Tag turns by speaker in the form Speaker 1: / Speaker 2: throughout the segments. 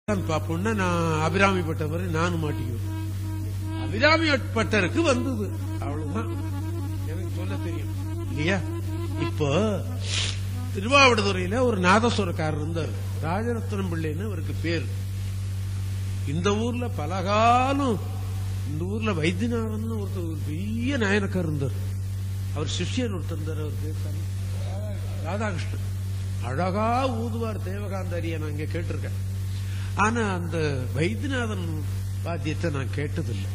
Speaker 1: பாப்போம்னா நான் அபிராமி பட்டவரை நானும் மாட்டிக்குவேன். அபிராமி பட்டருக்கு வந்தது அவ்வளவுதான் எனக்கு சொல்ல தெரியும் இல்லையா. இப்போ திருவாவடுதுறையில ஒரு நாதஸ்வரக்காரர் இருந்தார், ராஜரத்னம் பிள்ளைன்னு அவருக்கு பேர். இந்த ஊர்ல பலகாலம் இந்த ஊர்ல வைத்தியநாதன் ஒருத்தர் ஒரு பெரிய நாயனக்கார் இருந்தார். அவர் சிஷ்யர் ஒருத்தர் இருந்தார், அவர் பேர் ராதாகிருஷ்ணன். அழகா ஊதுவார் தேவகாந்த அரிய நான் இங்க கேட்டிருக்கேன். ஆனா அந்த வைத்தியநாதன் வாத்தியத்தை நான் கேட்டதில்லை.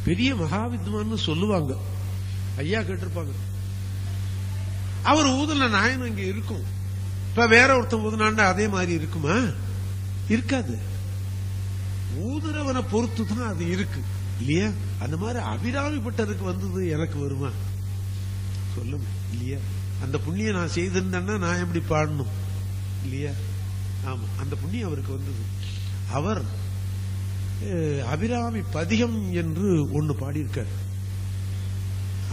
Speaker 1: பெரிய மகாவித்வான்னு சொல்லுவாங்க, ஐயா கேட்டிருப்பாங்க. அவர் ஊதுல நாயனம் இங்க இருக்கும். இப்ப வேற ஒருத்தன் ஊதுனாண்டா அதே மாதிரி இருக்குமா? இருக்காது. ஊதுறவனை பொறுத்து தான் அது இருக்கு இல்லையா. அந்த மாதிரி அபிராமி பட்டருக்கு வந்தது எனக்கு வருமா சொல்லுங்க இல்லையா. அந்த புண்ணியம் நான் செய்திருந்தேன்னா நான் எப்படி பாடணும் இல்லையா. ஆமா, அந்த புண்ணியம் அவருக்கு வந்தது. அவர் அபிராமி பதிகம் என்று ஒன்னு பாடியிருக்கார்.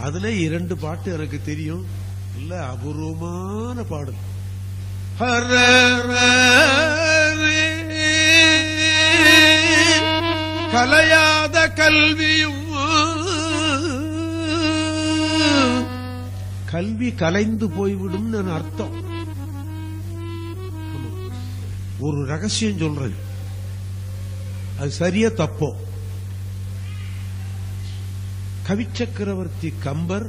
Speaker 1: அதுல 2 பாட்டு எனக்கு தெரியும். இல்ல அபூர்வமான பாடல். கலையாத கல்வியும் கல்வி கலைந்து போய்விடும் அர்த்தம். ஒரு ரகசியம் சொல்றேன், அது சரியா தப்போ. கவிச்சக்கரவர்த்தி கம்பர்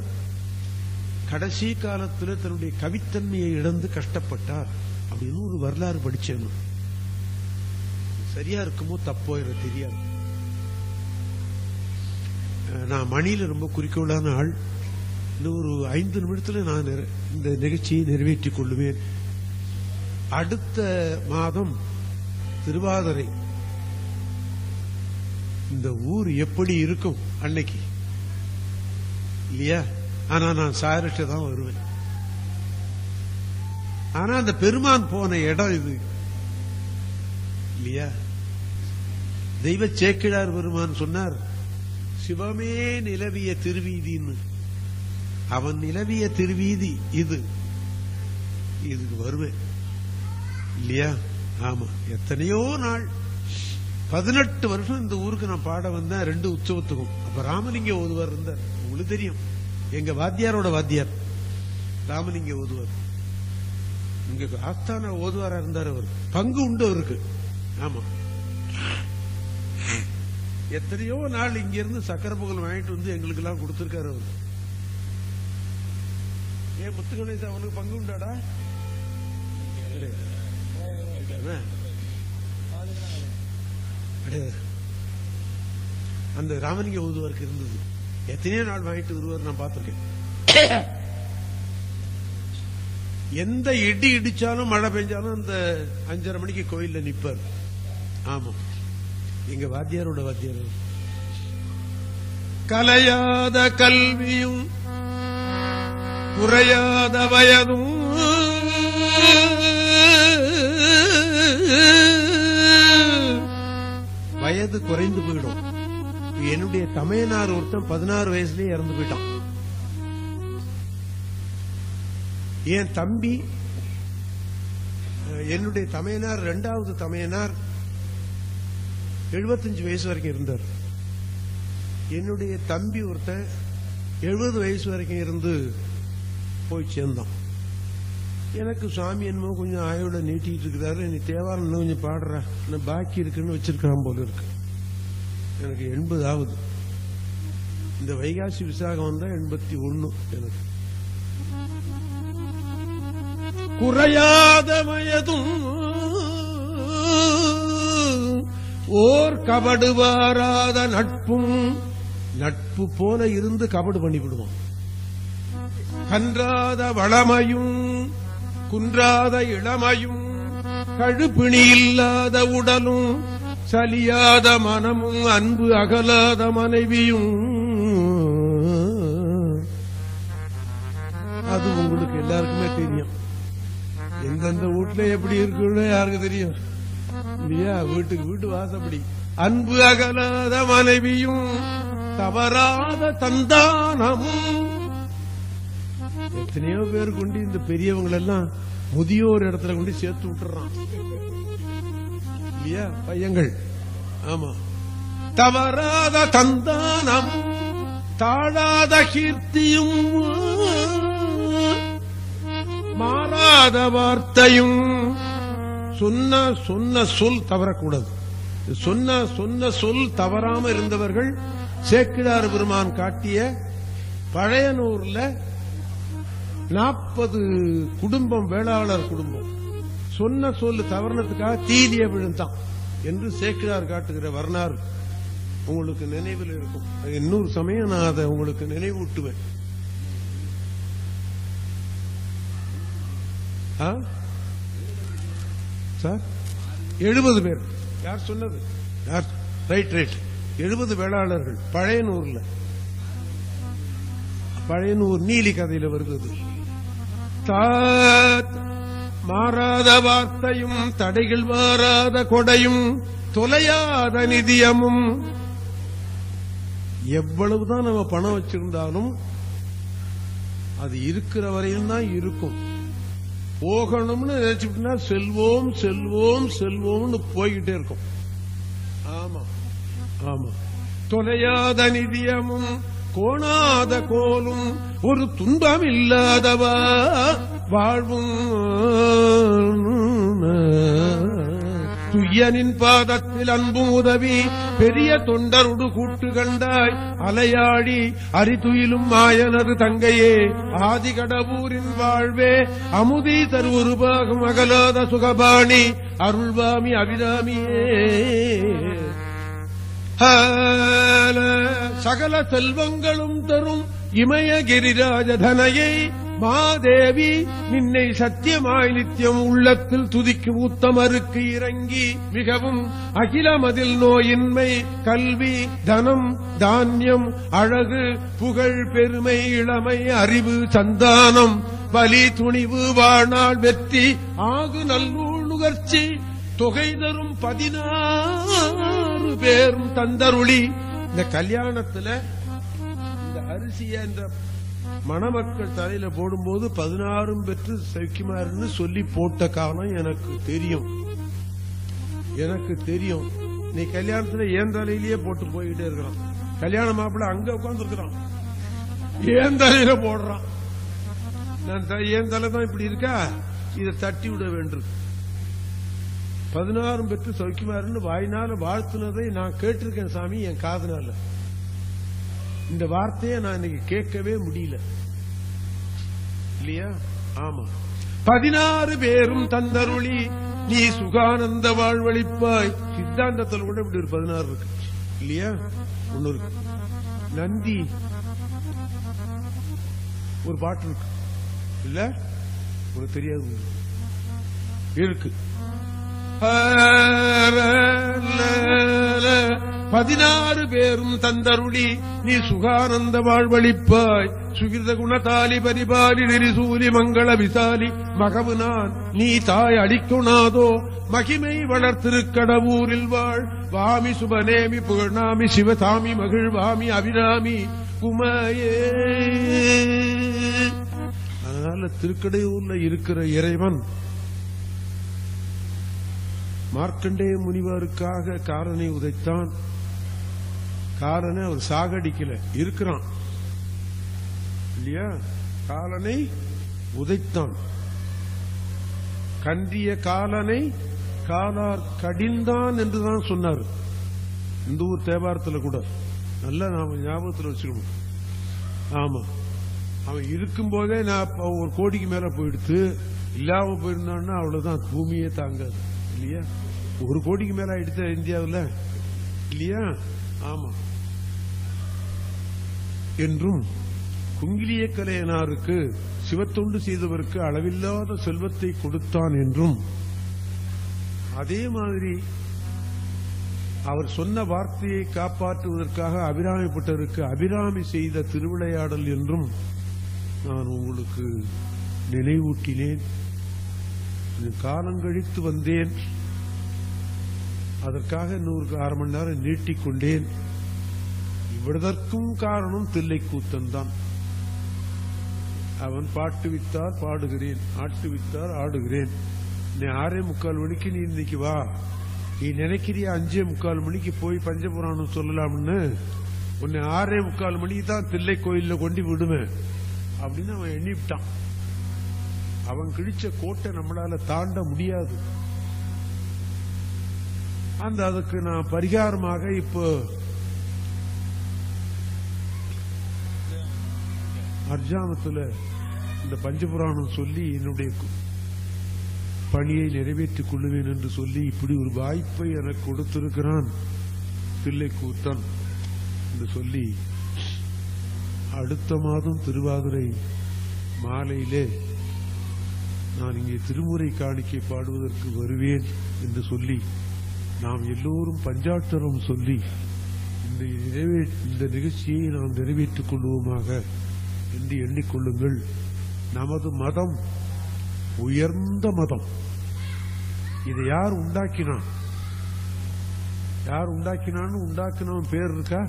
Speaker 1: கடைசி காலத்தில் தன்னுடைய கவித்தன்மையை இழந்து கஷ்டப்பட்டார் அப்படின்னு ஒரு வரலாறு படிச்சேன். சரியா இருக்குமோ தப்போ எனக்கு தெரியாது. நான் மணியில ரொம்ப குறிக்கோளான ஆள். இன்னும் ஒரு 5 நிமிடத்தில் நான் இந்த நிகழ்ச்சியை நிறைவேற்றிக் கொள்ளுவேன். அடுத்த மாதம் திருவாதிரை. இந்த ஊர் எப்படி இருக்கும் அன்னைக்கு இல்லையா. ஆனா நான் சாரிட்டு தான் வருவேன். ஆனா அந்த பெருமான் போன இடம் இது இல்லையா. தெய்வ சேக்கிழார் பெருமான் சொன்னார், சிவமே நிலவிய திருவீதின்னு. அவன் நிலவிய திருவீதி இது. இதுக்கு வருவேன் இல்லையா. ஆமா, எத்தனையோ நாள் 18 வருஷம் இந்த ஊருக்கு நான் பாட வந்தேன், 2 உற்சவத்துக்கும். அப்ப ராமலிங்க ஓதுவார் இருந்தார், உங்களுக்கு தெரியும். எங்க வாத்தியாரோட வாத்தியார் ராமலிங்க ஓதுவார். இங்க ஆஸ்தான ஓதுவாரா இருந்தார். அவர் பங்கு உண்டு அவருக்கு. ஆமா, எத்தனையோ நாள் இங்க இருந்து சக்கரை பொங்கல் வாங்கிட்டு வந்து எங்களுக்கு எல்லாம் கொடுத்திருக்காரு அவர். ஏன் முத்துகணேச அவனுக்கு பங்கு உண்டாடா? அந்த ராமலிங்க ஓதுவாருக்கு இருந்தது. எத்தனையோ நாள் வாங்கிட்டு வருவார், நான் பார்த்திருக்கேன். எந்த இடி இடிச்சாலும் மழை பெஞ்சாலும் அந்த 5:30 மணிக்கு கோயில்ல நிப்பார். ஆமா, எங்க வாத்தியாரோட வாத்தியார். கலையாத கல்வியும் குறையாத வயதும் வயது குறைந்து போயிடும். என்னுடைய தமையனார் ஒருத்தன் 16 வயசுலயே இறந்து போயிட்டான். என் தம்பி, என்னுடைய தமையனார் 2வது தமையனார் 75 வயசு வரைக்கும் இருந்தார். என்னுடைய தம்பி ஒருத்தன் 70 வயசு வரைக்கும் இருந்து போய் சேர்ந்தான். எனக்கு சுவாமி என்னமோ கொஞ்சம் ஆயோட நீட்டிட்டு இருக்கிறாரு, நீ தேவாரம் இன்னும் கொஞ்சம் பாடுற, இன்னும் பாக்கி இருக்குன்னு வச்சிருக்கான் போல இருக்கு. எனக்கு 80 ஆகுது. இந்த வைகாசி விசாகம் வந்தா 81 எனக்கு. குறையாத வயதும் ஓர் கபடு வாராத நட்பும். நட்பு போல இருந்து கபடு பண்ணிவிடுவான். கன்றாத வளமையும் குன்றாத இளமையும் கழுப்பிணி இல்லாத உடலும் சலியாத மனமும் அன்பு அகலாத மனைவியும். அது உங்களுக்கு எல்லாருக்குமே தெரியும். எந்தெந்த வீட்டுல எப்படி இருக்குன்னு யாருக்கு தெரியும் இல்லையா. வீட்டுக்கு வீட்டு வாசப்படி. அன்பு அகலாத மனைவியும் தவறாத சந்தானமும். எத்தனையோ பேர் கொண்டு இந்த பெரியவங்களெல்லாம் முதியோர் இடத்துல கொண்டு சேர்த்து விட்டுறான் இல்லையா பையங்கள். ஆமா. தவறாத தந்தானம் தாழாத கீர்த்தியும் மாறாத வார்த்தையும் சொன்ன சொல் தவறக்கூடாது. சொன்ன சொல் தவறாம இருந்தவர்கள் சேக்கிழார் பெருமான் காட்டிய பழையனூர்ல 40 குடும்பம், வேளாளர் குடும்பம் சொன்ன சொல்லு தவறுனதுக்காக தீலிய விழுந்தான் என்று சேக்கிழார் காட்டுகிற வரலாறு உங்களுக்கு நினைவில் இருக்கும். இன்னொரு சமயம் நான் அதை உங்களுக்கு நினைவூட்டுவேன். சார் 70 பேர் யார் சொன்னது? யார்? ரைட் 70 வேளாளர்கள் பழையனூர்ல, பழையனூர் நீலி கதையில வருகிறது. மாறாத வார்த்தையும் தடைகள் மாறாத கொடையும் தொலையாத நிதியமும். எவ்வளவுதான் நம்ம பணம் வச்சிருந்தாலும் அது இருக்கிற வரையும் தான் இருக்கும். போகணும்னு நினைச்சுட்டா செல்வோம் செல்வோம் செல்வோம்னு போய்கிட்டே இருக்கும். ஆமா ஆமா. தொலையாத நிதியமும் கோணாத கோலும் ஒரு துன்பம் இல்லாதவா வாழ்வும் துய்யனின் பாதத்தில் அன்பும் உதவி பெரிய தொண்டருடு கூட்டு கண்டாய் அலையாடி அரிதுயிலும் மாயனது தங்கையே ஆதி கடவுரின் வாழ்வே அமுதி தருவுருபாகும் அகலாத சுகபாணி அருள்வாமி அபிராமியே. சகல செல்வங்களும் தரும் இமய கிரிராஜதனையை மாதேவி நின்னை சத்தியமாய் நித்தியம் உள்ளத்தில் துதிக்கும் உத்தமருக்கு இறங்கி மிகவும் அகிலமதில் நோயின்மை கல்வி தனம் தானியம் அழகு புகழ் பெருமை இளமை அறிவு சந்தானம் பலி துணிவு வாழ்நாள் வெற்றி ஆகு நல்லூழ் நுகர்ச்சி தொகை தரும் 16 பேரும் தந்தருளி. இந்த கல்யாணத்துல இந்த அரிசிய இந்த மணமக்கள் தலையில போடும்போது 16 பெற்று சௌக்கியமாருன்னு சொல்லி போட்ட காலம் எனக்கு தெரியும். நீ கல்யாணத்துல ஏன் தலையிலேயே போட்டு போயிட்டே இருக்கிறான். கல்யாண மாப்பிள்ள அங்க உட்கார்ந்து இருக்கிறான், ஏன் தலையில போடுறான். ஏன் தலை தான் இப்படி இருக்கா, இதை தட்டி விட வேண்டும். 16 பெற்று சௌக்கியமாருன்னு வாயினால வாழ்த்துனதை நான் கேட்டிருக்கேன் சாமி, என் காதுனால. இந்த வார்த்தையை நான் இன்னைக்கு கேட்கவே முடியல இல்லையா? ஆமா. 16 பேரும் தந்தருளி நீ சுகானந்த வாழ்வழிப்பாய். சித்தாந்தத்தில் கூட இப்படி ஒரு 16 இருக்கு இல்லையா? ஒன்னு இருக்கு. நந்தி ஒரு பாட்டு இருக்கு இல்ல, உனக்கு தெரியாது இருக்கு. 16 பேரும் தந்தருளி நீ சுகானந்த வாழ்வழிப்பாய். சுகித குணதாலி பரிபாலி நெரிசூலி மங்கள விசாலி மகவு நான் நீ தாய் அளிக்குணாதோ மகிமை வளர்த்திருக்கடவூரில் வாழ் வாமி சுபநேமி புகழ்நாமி சிவசாமி மகிழ்வாமி அபிராமி உமையே. அதனால திருக்கடையூர்ல இருக்கிற இறைவன் மார்க்கண்டேய முனிவருக்காக காலனை உதைத்தான். காலனை அவர் சாகடிக்கல, இருக்கிறான் இல்லையா? காலனை உதைத்தான். கன்றிய காலனை காலார் கடிந்தான் என்றுதான் சொன்னார். இந்த ஊர் தேவாரத்தில் கூட நல்லா நாம ஞாபகத்தில் வச்சிருக்கோம். ஆமா, அவன் இருக்கும் போதே நான் 1 கோடிக்கு மேல போயிடுத்து, இல்லாம போயிருந்தான்னா அவ்வளவுதான், பூமியே தாங்காது இல்லையா? 1 கோடிக்கு மேல ஆயிடுத்த இந்தியாவில் இல்லையா? ஆமா. என்றும் குங்கிலிய கலையனாருக்கு சிவத்தொண்டு செய்தவருக்கு அளவில்லாத செல்வத்தை கொடுத்தான் என்றும், அதே மாதிரி அவர் சொன்ன வார்த்தையை காப்பாற்றுவதற்காக அபிராமிப்பட்டவருக்கு அபிராமி செய்த திருவிளையாடல் என்றும் நான் உங்களுக்கு நினைவூட்டினேன். காலங்கழித்து வந்தேன், அதற்காக இன்னொரு 1/2 மணி நேரம் நீட்டிக்கொண்டேன். இவ்வளதற்கும் காரணம் தில்லைக்கூத்தன் தான். அவன் பாட்டுவித்தார் பாடுகிறேன், ஆட்டுவித்தார் ஆடுகிறேன். நீ 6:45 மணிக்கு நீ இன்னைக்கு வா நீ நினைக்கிறியா 5:45 மணிக்கு போய் பஞ்சபுராணம் சொல்லலாம்னு, உன்னை 6:45 மணிக்கு தான் தில்லை கோயில்ல கொண்டு விடுவேன் அப்படின்னு அவன் எண்ணிவிட்டான். அவன் கிழிச்ச கோட்டை நம்மளால தாண்ட முடியாது. அதுக்கு நான் பரிகாரமாக இப்போ அர்ஜாமத்துல இந்த பஞ்சபுராணம் சொல்லி என்னுடைய பணியை நிறைவேற்றிக் கொள்ளுவேன் என்று சொல்லி இப்படி ஒரு வாய்ப்பை எனக்கு கொடுத்திருக்கிறான் தில்லை கூத்தன் என்று சொல்லி, அடுத்த மாதம் திருவாதிரை மாலையிலே நான் இங்கே திருமுறை காணிக்கை பாடுவதற்கு வருவேன் என்று சொல்லி, நாம் எல்லோரும் பஞ்சாட்சரம் சொல்லி இந்த நிகழ்ச்சியை நாம் நிறைவேற்றிக் கொள்வோமாக என்று எண்ணிக்கொள்ளுங்கள். நமது மதம் உயர்ந்த மதம். இதை யார் உண்டாக்கினான்? யார் உண்டாக்கினான்னு உண்டாக்கினவன் பேர் இருக்கா?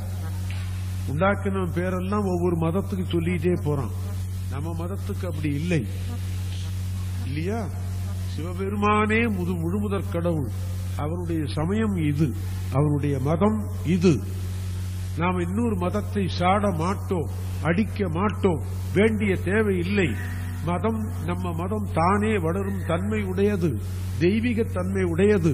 Speaker 1: உண்டாக்கினவன் பேரெல்லாம் ஒவ்வொரு மதத்துக்கு சொல்லிட்டே போறான். நம்ம மதத்துக்கு அப்படி இல்லை இல்லையா? சிவபெருமானே முழுமுதற் கடவுள். அவருடைய சமயம் இது, அவருடைய மதம் இது. நாம் இன்னொரு மதத்தை சாட மாட்டோம், அடிக்க மாட்டோம், வேண்டிய தேவை இல்லை. மதம், நம்ம மதம் தானே வளரும் தன்மை உடையது, தெய்வீக தன்மை உடையது.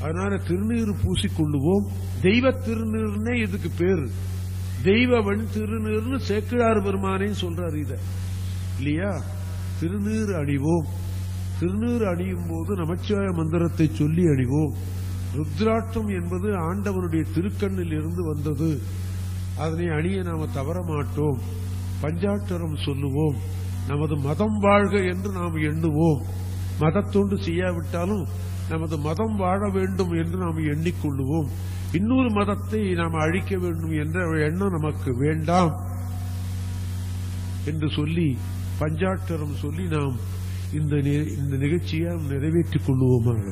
Speaker 1: அதனால திருநீறு பூசிக்கொள்ளுவோம். தெய்வ திருநீர்னே இதுக்கு பேரு. தெய்வவன் திருநீர்னு சேக்கிழார் பெருமானே சொல்றாரு இத இல்லையா? திருநீர் அணிவோம். திருநீர் அணியும் போது நமச்சிவாய மந்திரத்தை சொல்லி அணிவோம். ருத்ராட்சம் என்பது ஆண்டவனுடைய திருக்கண்ணில் இருந்து வந்தது. அதனை அணிய நாம தவற மாட்டோம். பஞ்சாட்சரம் சொல்லுவோம். நமது மதம் வாழ்க என்று நாம் எண்ணுவோம். மதத்தொண்டு செய்யாவிட்டாலும் நமது மதம் வாழ வேண்டும் என்று நாம் எண்ணிக்கொள்ளுவோம். இன்னொரு மதத்தை நாம் அழிக்க வேண்டும் என்ற எண்ணம் நமக்கு வேண்டாம் என்று சொல்லி பஞ்சாட்சரம் சொல்லி நாம் இந்த நிகழ்ச்சியை நிறைவேற்றிக் கொள்வோமாக.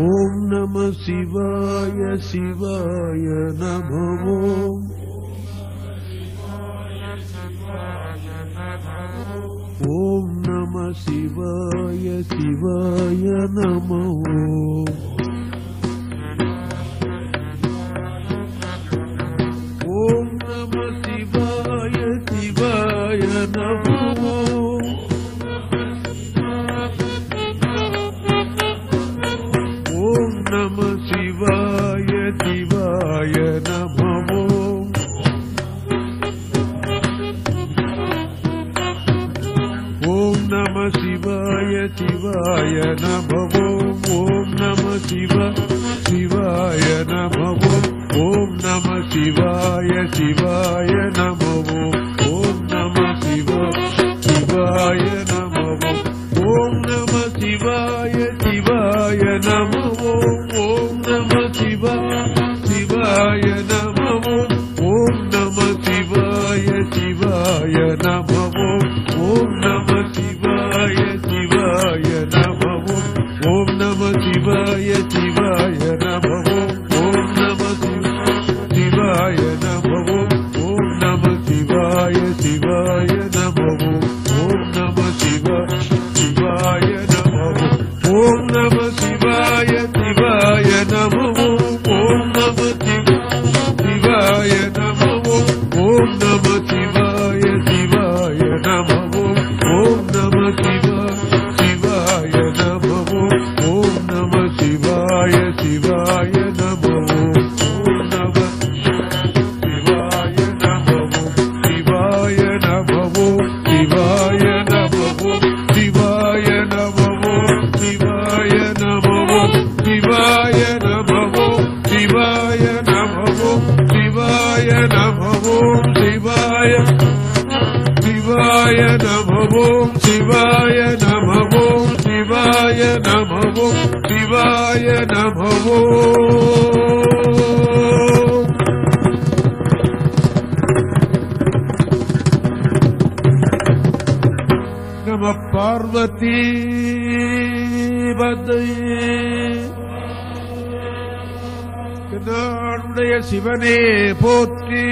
Speaker 1: ஓம் நம சிவாய சிவாய நமோ. ஓம் நம சிவாய சிவாய நமோ. ஓம் நம சிவாய சிவாய நமோ. ஓம் நம சிவாய சிவாய நமோ. ஓம் நம சிவாய சிவாய நமோ. ஓம் நம சிவாய நமோ. ஓம் நம சிவாய சிவாய நமோ. ஓம் நம சிவாய நமோ. ஓம் நம சிவாய சிவாய நமோ. ஓம் நம சிவாய நமோ. ஓம் நம சிவாய சிவாய நமோ. ஓம் நம சிவாய சிவாய நமோ. ஓம் நம சிவாய சிவாய நமோ. ஓம் நம சிவாய நமோ. ஓம் நம சிவாய சிவாய நமோ. ஓம் நம சிவாய நமோ. ஓம் நம சிவாய சிவாய நமோ. ஓம் நம சிவாய நமோ. ஓம் நம சிவாய சிவாய நமோ. ஓம் நம சிவாய நமோ. ஓம் நம சிவாய சிவாய நமோ. ஓம் நம சிவாய நமோ. சிவாய நமோ. சிவாய நமோ. சிவாய நமோ. சிவாய நமோ. சிவாய நமோ. சிவாய நமோ. சிவாய நமோ. சிவாய நமோ. சிவாய நமோ. சிவாய நமோ. சிவாய நமோ. நம பார்வதி பதையே. நாடுடைய சிவனே போற்றி.